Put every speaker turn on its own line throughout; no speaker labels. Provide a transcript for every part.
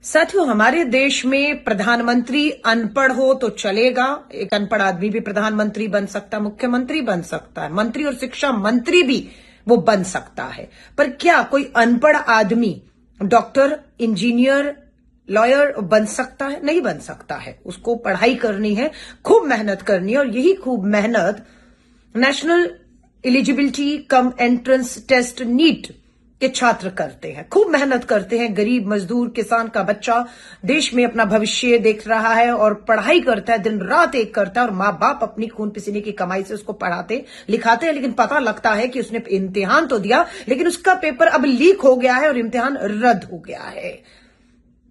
साथियों, हमारे देश में प्रधानमंत्री अनपढ़ हो तो चलेगा। एक अनपढ़ आदमी भी प्रधानमंत्री बन सकता है, मुख्यमंत्री बन सकता है, मंत्री और शिक्षा मंत्री भी वो बन सकता है। पर क्या कोई अनपढ़ आदमी डॉक्टर, इंजीनियर, लॉयर बन सकता है? नहीं बन सकता है। उसको पढ़ाई करनी है, खूब मेहनत करनी है, और यही खूब मेहनत national eligibility cum entrance test NEET के छात्र करते हैं। खूब मेहनत करते हैं। गरीब, मजदूर, किसान का बच्चा देश में अपना भविष्य देख रहा है और पढ़ाई करता है, दिन रात एक करता है, और माँ बाप अपनी खून पसीने की कमाई से उसको पढ़ाते लिखाते हैं। लेकिन पता लगता है कि उसने इम्तिहान तो दिया, लेकिन उसका पेपर अब लीक हो गया है और इम्तिहान रद्द हो गया है।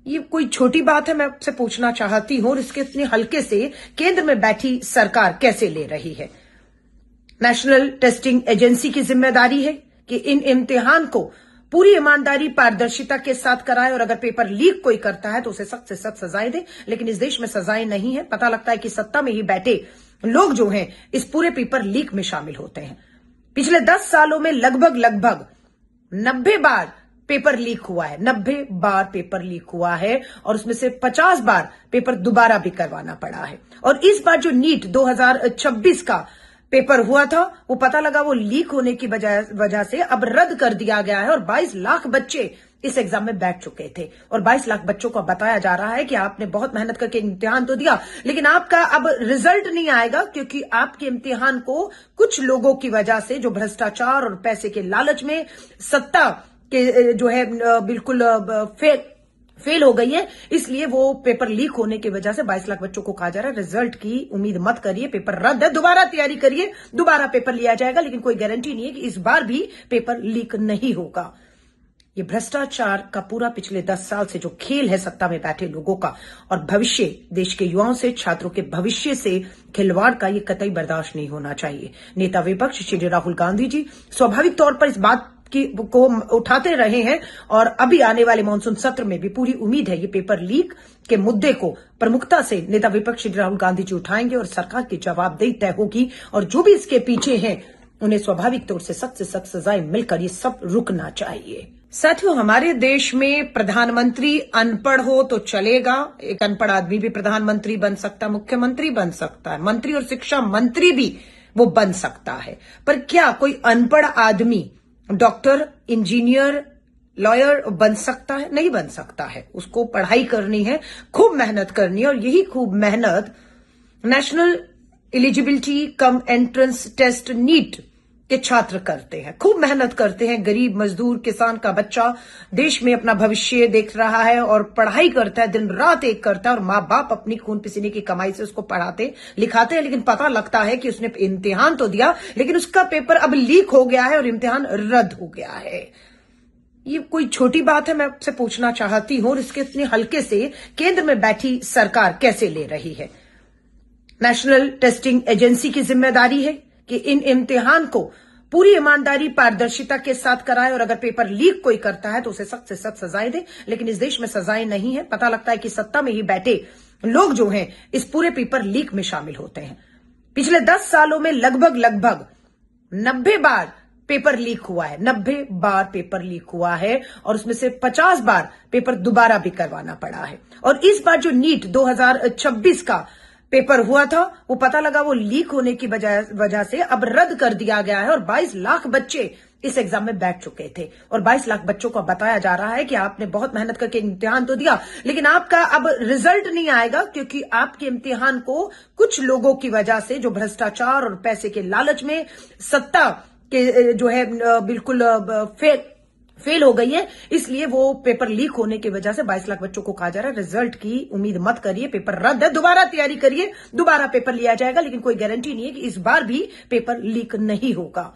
ये कोई छोटी बात है? मैं आपसे पूछना चाहती हूं, और इसके इतने हल्के से केंद्र में बैठी सरकार कैसे ले रही है? नेशनल टेस्टिंग एजेंसी की जिम्मेदारी है कि इन इम्तिहान को पूरी ईमानदारी, पारदर्शिता के साथ कराए, और अगर पेपर लीक कोई करता है तो उसे सख्त से सख्त सजाएं दे। लेकिन इस देश में सजाएं नहीं है। पता लगता है कि सत्ता में ही बैठे लोग जो हैं इस पूरे पेपर लीक में शामिल होते हैं। पिछले 10 सालों में लगभग 90 बार पेपर लीक हुआ है। 90 बार पेपर लीक हुआ है, और उसमें से 50 बार पेपर दोबारा भी करवाना पड़ा है। और इस बार जो नीट 2026 का पेपर हुआ था, वो पता लगा वो लीक होने की वजह से अब रद्द कर दिया गया है, और 22 लाख बच्चे इस एग्जाम में बैठ चुके थे। और 22 लाख बच्चों को बताया जा रहा है कि आपने बहुत मेहनत करके इम्तिहान तो दिया, लेकिन आपका अब रिजल्ट नहीं आएगा, क्योंकि आपके इम्तिहान को कुछ लोगों की वजह से, जो भ्रष्टाचार और पैसे के लालच में सत्ता के जो है बिल्कुल फेल हो गई है, इसलिए वो पेपर लीक होने की वजह से 22 लाख बच्चों को कहा जा रहा है रिजल्ट की उम्मीद मत करिए, पेपर रद्द है, दोबारा तैयारी करिए, दोबारा पेपर लिया जाएगा। लेकिन कोई गारंटी नहीं है कि इस बार भी पेपर लीक नहीं होगा। ये भ्रष्टाचार का पूरा पिछले 10 साल से जो खेल है सत्ता में बैठे लोगों का, और भविष्य, देश के युवाओं से, छात्रों के भविष्य से खिलवाड़ का, ये कतई बर्दाश्त नहीं होना चाहिए। नेता विपक्ष श्री राहुल गांधी जी स्वाभाविक तौर पर इस बात को उठाते रहे हैं, और अभी आने वाले मानसून सत्र में भी पूरी उम्मीद है ये पेपर लीक के मुद्दे को प्रमुखता से नेता विपक्ष श्री राहुल गांधी जी उठाएंगे, और सरकार की जवाबदेही तय होगी। और जो भी इसके पीछे हैं उन्हें स्वाभाविक तौर से सख्त सजाएं मिलकर ये सब रुकना चाहिए। साथियों, हमारे देश में प्रधानमंत्री अनपढ़ हो तो चलेगा। एक अनपढ़ आदमी भी प्रधानमंत्री बन सकता है, मुख्यमंत्री बन सकता है, मंत्री और शिक्षा मंत्री भी वो बन सकता है। पर क्या कोई अनपढ़ आदमी डॉक्टर, इंजीनियर, लॉयर बन सकता है? नहीं बन सकता है। उसको पढ़ाई करनी है, खूब मेहनत करनी है, और यही खूब मेहनत national eligibility cum entrance test NEET के छात्र करते हैं। खूब मेहनत करते हैं। गरीब, मजदूर, किसान का बच्चा देश में अपना भविष्य देख रहा है और पढ़ाई करता है, दिन रात एक करता है, और माँ बाप अपनी खून पसीने की कमाई से उसको पढ़ाते लिखाते हैं। लेकिन पता लगता है कि उसने इम्तिहान तो दिया, लेकिन उसका पेपर अब लीक हो गया है और इम्तिहान रद्द हो गया है। ये कोई छोटी बात है? मैं आपसे पूछना चाहती हूं, और इसके इतने हल्के से केंद्र में बैठी सरकार कैसे ले रही है? नेशनल टेस्टिंग एजेंसी की जिम्मेदारी है कि इन इम्तिहान को पूरी ईमानदारी, पारदर्शिता के साथ कराए, और अगर पेपर लीक कोई करता है तो उसे सख्त से सख्त सजाएं दे। लेकिन इस देश में सजाएं नहीं है। पता लगता है कि सत्ता में ही बैठे लोग जो हैं इस पूरे पेपर लीक में शामिल होते हैं। पिछले 10 सालों में लगभग 90 बार पेपर लीक हुआ है। 90 बार पेपर लीक हुआ है, और उसमें से 50 बार पेपर दोबारा भी करवाना पड़ा है। और इस बार जो नीट 2026 का पेपर हुआ था, वो पता लगा वो लीक होने की वजह से अब रद्द कर दिया गया है, और 22 लाख बच्चे इस एग्जाम में बैठ चुके थे। और 22 लाख बच्चों को बताया जा रहा है कि आपने बहुत मेहनत करके इम्तिहान तो दिया, लेकिन आपका अब रिजल्ट नहीं आएगा, क्योंकि आपके इम्तिहान को कुछ लोगों की वजह से, जो भ्रष्टाचार और पैसे के लालच में सत्ता के जो है बिल्कुल फेल हो गई है, इसलिए वो पेपर लीक होने की वजह से 22 लाख बच्चों को कहा जा रहा है रिजल्ट की उम्मीद मत करिए, पेपर रद्द है, दोबारा तैयारी करिए, दोबारा पेपर लिया जाएगा। लेकिन कोई गारंटी नहीं है कि इस बार भी पेपर लीक नहीं होगा।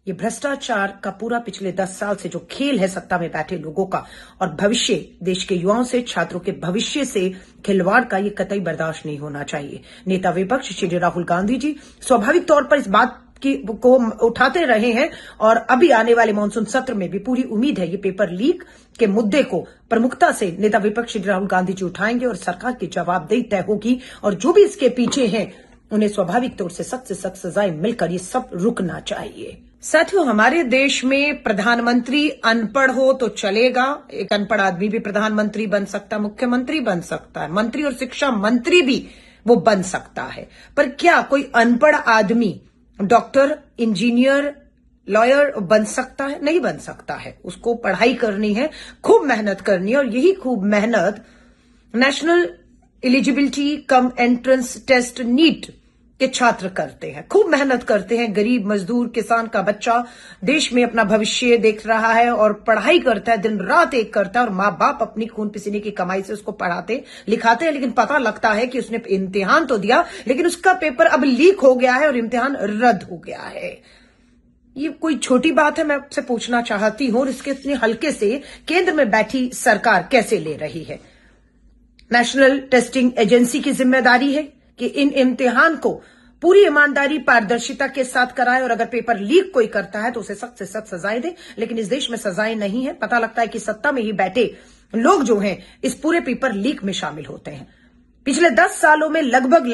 ये भ्रष्टाचार का पूरा पिछले 10 साल से जो खेल है सत्ता में बैठे लोगों का, और भविष्य, देश के युवाओं से, छात्रों के भविष्य से खिलवाड़ का, ये कतई बर्दाश्त नहीं होना चाहिए। नेता विपक्ष श्री राहुल गांधी जी स्वाभाविक तौर पर इस बात को उठाते रहे हैं, और अभी आने वाले मानसून सत्र में भी पूरी उम्मीद है ये पेपर लीक के मुद्दे को प्रमुखता से नेता विपक्ष श्री राहुल गांधी जी उठाएंगे, और सरकार की जवाबदेही तय होगी। और जो भी इसके पीछे हैं उन्हें स्वाभाविक तौर से सख्त सजाएं मिलकर ये सब रुकना चाहिए। साथियों, हमारे देश में प्रधानमंत्री अनपढ़ हो तो चलेगा। एक अनपढ़ आदमी भी प्रधानमंत्री बन सकता है, मुख्यमंत्री बन सकता है, मंत्री और शिक्षा मंत्री भी वो बन सकता है। पर क्या कोई अनपढ़ आदमी डॉक्टर, इंजीनियर, लॉयर बन सकता है? नहीं बन सकता है। उसको पढ़ाई करनी है, खूब मेहनत करनी है, और यही खूब मेहनत national eligibility cum entrance test NEET के छात्र करते हैं। खूब मेहनत करते हैं। गरीब, मजदूर, किसान का बच्चा देश में अपना भविष्य देख रहा है और पढ़ाई करता है, दिन रात एक करता है, और माँ बाप अपनी खून पसीने की कमाई से उसको पढ़ाते लिखाते हैं। लेकिन पता लगता है कि उसने इम्तिहान तो दिया, लेकिन उसका पेपर अब लीक हो गया है और इम्तिहान रद्द हो गया है। ये कोई छोटी बात है? मैं आपसे पूछना चाहती हूं, और इसके इतने हल्के से केंद्र में बैठी सरकार कैसे ले रही है? नेशनल टेस्टिंग एजेंसी की जिम्मेदारी है कि इन इम्तिहान को पूरी ईमानदारी, पारदर्शिता के साथ कराए, और अगर पेपर लीक कोई करता है तो उसे सख्त से सख्त सजाएं दे। लेकिन इस देश में सजाएं नहीं है। पता लगता है कि सत्ता में ही बैठे लोग जो हैं इस पूरे पेपर लीक में शामिल होते हैं। पिछले 10 सालों में लगभग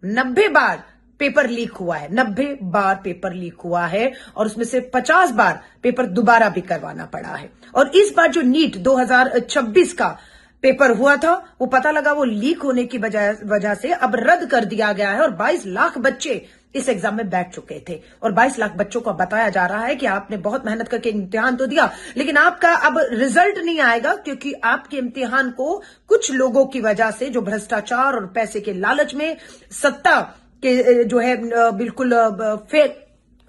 90 बार पेपर लीक हुआ है। 90 बार पेपर लीक हुआ है, और उसमें से 50 बार पेपर दोबारा भी करवाना पड़ा है। और इस बार जो नीट 2026 का पेपर हुआ था, वो पता लगा वो लीक होने की वजह से अब रद्द कर दिया गया है, और 22 लाख बच्चे इस एग्जाम में बैठ चुके थे। और 22 लाख बच्चों को बताया जा रहा है कि आपने बहुत मेहनत करके इम्तिहान तो दिया, लेकिन आपका अब रिजल्ट नहीं आएगा, क्योंकि आपके इम्तिहान को कुछ लोगों की वजह से, जो भ्रष्टाचार और पैसे के लालच में सत्ता के जो है बिल्कुल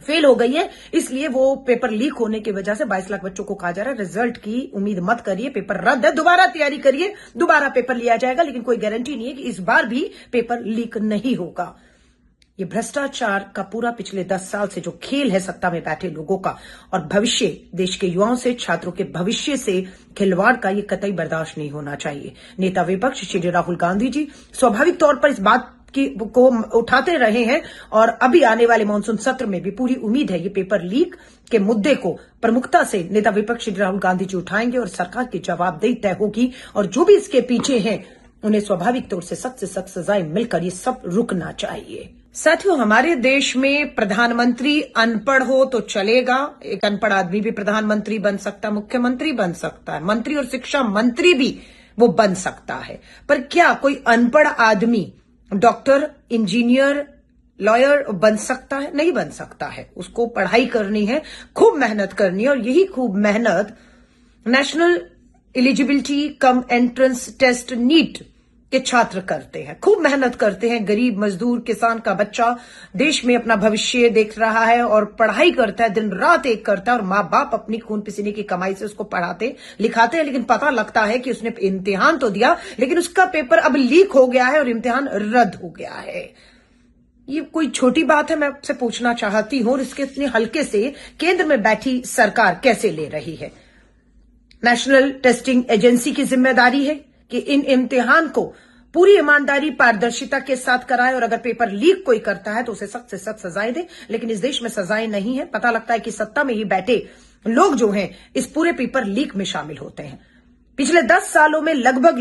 फेल हो गई है, इसलिए वो पेपर लीक होने की वजह से 22 लाख बच्चों को कहा जा रहा है रिजल्ट की उम्मीद मत करिए, पेपर रद्द है, दोबारा तैयारी करिए, दोबारा पेपर लिया जाएगा। लेकिन कोई गारंटी नहीं है कि इस बार भी पेपर लीक नहीं होगा। ये भ्रष्टाचार का पूरा पिछले 10 साल से जो खेल है सत्ता में बैठे लोगों का, और भविष्य, देश के युवाओं से, छात्रों के भविष्य से खिलवाड़ का, ये कतई बर्दाश्त नहीं होना चाहिए। नेता विपक्ष श्री राहुल गांधी जी स्वाभाविक तौर पर इस बात को उठाते रहे हैं, और अभी आने वाले मानसून सत्र में भी पूरी उम्मीद है ये पेपर लीक के मुद्दे को प्रमुखता से नेता विपक्ष श्री राहुल गांधी जी उठाएंगे, और सरकार की जवाबदेही तय होगी। और जो भी इसके पीछे हैं उन्हें स्वाभाविक तौर से सख्त सजाएं मिलकर ये सब रुकना चाहिए। साथियों, हमारे देश में प्रधानमंत्री अनपढ़ हो तो चलेगा। एक अनपढ़ आदमी भी प्रधानमंत्री बन सकता है, मुख्यमंत्री बन सकता है, मंत्री और शिक्षा मंत्री भी वो बन सकता है। पर क्या कोई अनपढ़ आदमी डॉक्टर, इंजीनियर, लॉयर बन सकता है? नहीं बन सकता है। उसको पढ़ाई करनी है, खूब मेहनत करनी है, और यही खूब मेहनत national eligibility cum entrance test NEET के छात्र करते हैं। खूब मेहनत करते हैं। गरीब, मजदूर, किसान का बच्चा देश में अपना भविष्य देख रहा है और पढ़ाई करता है, दिन रात एक करता है, और माँ बाप अपनी खून पसीने की कमाई से उसको पढ़ाते लिखाते हैं। लेकिन पता लगता है कि उसने इम्तिहान तो दिया, लेकिन उसका पेपर अब लीक हो गया है और इम्तिहान रद्द हो गया है। ये कोई छोटी बात है? मैं आपसे पूछना चाहती हूं, और इसके इतने हल्के से केंद्र में बैठी सरकार कैसे ले रही है? नेशनल टेस्टिंग एजेंसी की जिम्मेदारी है कि इन इम्तिहान को पूरी ईमानदारी, पारदर्शिता के साथ कराए, और अगर पेपर लीक कोई करता है तो उसे सख्त से सख्त सजाएं दे। लेकिन इस देश में सजाएं नहीं है। पता लगता है कि सत्ता में ही बैठे लोग जो हैं इस पूरे पेपर लीक में शामिल होते हैं। पिछले 10 सालों में लगभग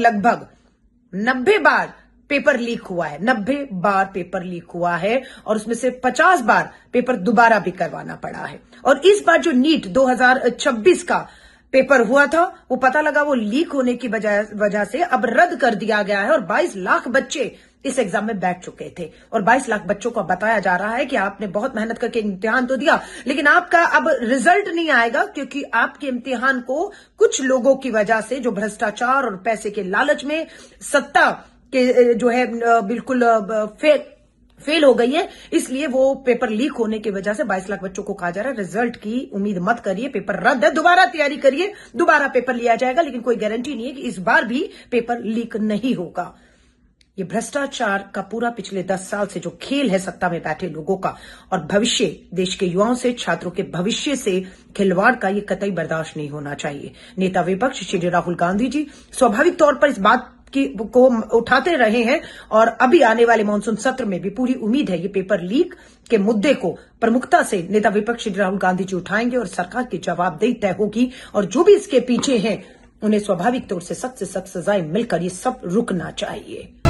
90 बार पेपर लीक हुआ है। 90 बार पेपर लीक हुआ है, और उसमें से 50 बार पेपर दोबारा भी करवाना पड़ा है। और इस बार जो नीट 2026 का पेपर हुआ था, वो पता लगा वो लीक होने की वजह से अब रद्द कर दिया गया है, और 22 लाख बच्चे इस एग्जाम में बैठ चुके थे। और 22 लाख बच्चों को बताया जा रहा है कि आपने बहुत मेहनत करके इम्तिहान तो दिया, लेकिन आपका अब रिजल्ट नहीं आएगा, क्योंकि आपके इम्तिहान को कुछ लोगों की वजह से, जो भ्रष्टाचार और पैसे के लालच में सत्ता के जो है बिल्कुल फेल हो गई है, इसलिए वो पेपर लीक होने की वजह से 22 लाख बच्चों को कहा जा रहा है रिजल्ट की उम्मीद मत करिए, पेपर रद्द है, दोबारा तैयारी करिए, दोबारा पेपर लिया जाएगा। लेकिन कोई गारंटी नहीं है कि इस बार भी पेपर लीक नहीं होगा। ये भ्रष्टाचार का पूरा पिछले 10 साल से जो खेल है सत्ता में बैठे लोगों का, और भविष्य, देश के युवाओं से, छात्रों के भविष्य से खिलवाड़ का, ये कतई बर्दाश्त नहीं होना चाहिए। नेता विपक्ष श्री राहुल गांधी जी स्वाभाविक तौर पर इस बात को उठाते रहे हैं, और अभी आने वाले मानसून सत्र में भी पूरी उम्मीद है ये पेपर लीक के मुद्दे को प्रमुखता से नेता विपक्ष श्री राहुल गांधी जी उठाएंगे, और सरकार की जवाबदेही तय होगी। और जो भी इसके पीछे हैं उन्हें स्वाभाविक तौर से सख्त सजाएं मिलकर ये सब रुकना चाहिए।